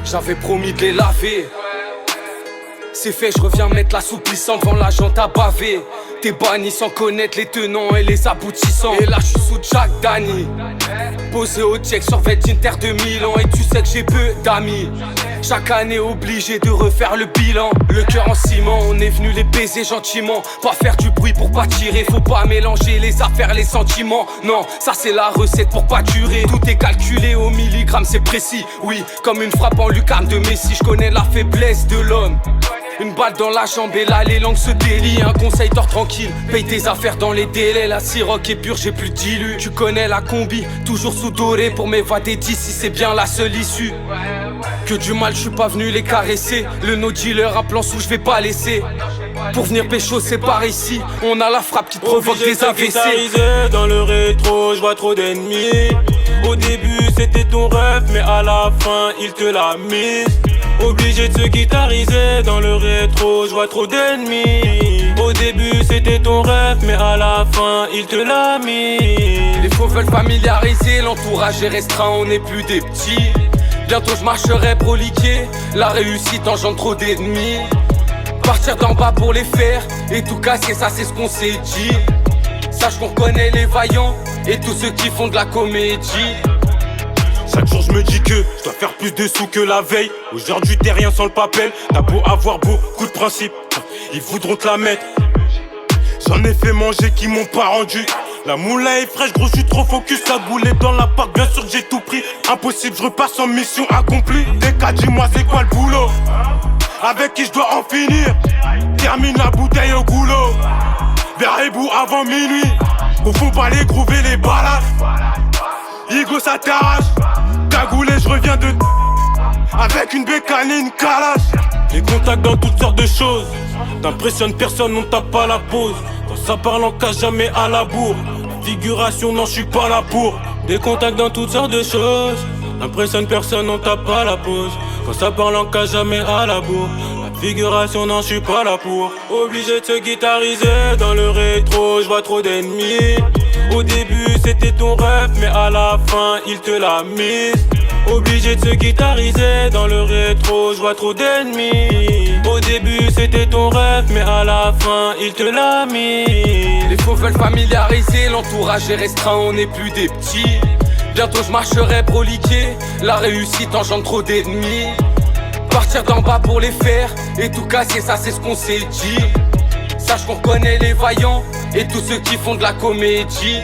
J'avais promis de les laver. C'est fait, je reviens mettre l'assouplissant devant la jante à baver. T'es banni sans connaître les tenants et les aboutissants. Et là je suis sous Jack Danny, posé au check sur Inter de Milan. Et tu sais que j'ai peu d'amis. Chaque année obligé de refaire le bilan. Le cœur en ciment, on est venu les baiser gentiment. Pas faire du bruit pour pas tirer. Faut pas mélanger les affaires, les sentiments. Non, ça c'est la recette pour pas durer. Tout est calculé au milligramme, c'est précis. Oui, comme une frappe en lucarne de Messi. Je connais la faiblesse de l'homme. Une balle dans la jambe et là les langues se délient. Un conseil, dors tranquille, paye tes affaires dans les délais. La siroc est pure, j'ai plus dilu. Tu connais la combi, toujours sous doré. Pour m'évader d'ici, c'est bien la seule issue. Que du mal, je suis pas venu les caresser. Le no dealer, un plan sous, je vais pas laisser. Pour venir pécho, c'est par ici. On a la frappe qui te provoque des AVC. Dans le rétro, je vois trop d'ennemis. Au début c'était ton rêve, mais à la fin il te l'a mise. Obligé de se guitariser dans le rétro, je vois trop d'ennemis. Au début c'était ton rêve, mais à la fin il te l'a mis. Les faux veulent familiariser, l'entourage est restreint, on n'est plus des petits. Bientôt je marcherai proliqué, la réussite engendre trop d'ennemis. Partir d'en bas pour les faire, et tout casser, ça c'est ce qu'on s'est dit. Sache qu'on connaît les vaillants, et tous ceux qui font de la comédie. Chaque jour je me dis que je dois faire plus de sous que la veille. Aujourd'hui t'es rien sans le papel. T'as beau avoir beaucoup de principes, ils voudront te la mettre. J'en ai fait manger qui m'ont pas rendu. La moula est fraîche, gros, je suis trop focus. Ça boulait dans la parc, bien sûr que j'ai tout pris. Impossible, je repasse en mission accomplie. Des cas, dis-moi c'est quoi le boulot? Avec qui je dois en finir? Termine la bouteille au goulot. Vers les bouts avant minuit. Au fond pas les groover les balades. Igo ça t'arrache. Cagoulé, je reviens de avec une bécane et une calache. Les contacts dans toutes sortes de choses. T'impressionnes personne, on tape pas la pause. Quand ça parle en cache jamais à la bourre. Figuration, non, je suis pas là pour. Des contacts dans toutes sortes de choses. T'impressionnes personne, on tape pas la pause. Quand ça parle en cache jamais à la bourre. La figuration, non, je suis pas là pour. Obligé de se guitariser dans le rétro, je vois trop d'ennemis. Au début c'était ton rêve, mais à la fin il te l'a mise. Obligé de se guitariser dans le rétro, je vois trop d'ennemis. Au début c'était ton rêve, mais à la fin il te l'a mis. Les faux veulent familiariser, l'entourage est restreint, on n'est plus des petits. Bientôt je marcherai proliqué, la réussite engendre trop d'ennemis. Partir d'en bas pour les faire, et tout casser, ça c'est ce qu'on s'est dit. Sache qu'on connaît les vaillants, et tous ceux qui font de la comédie.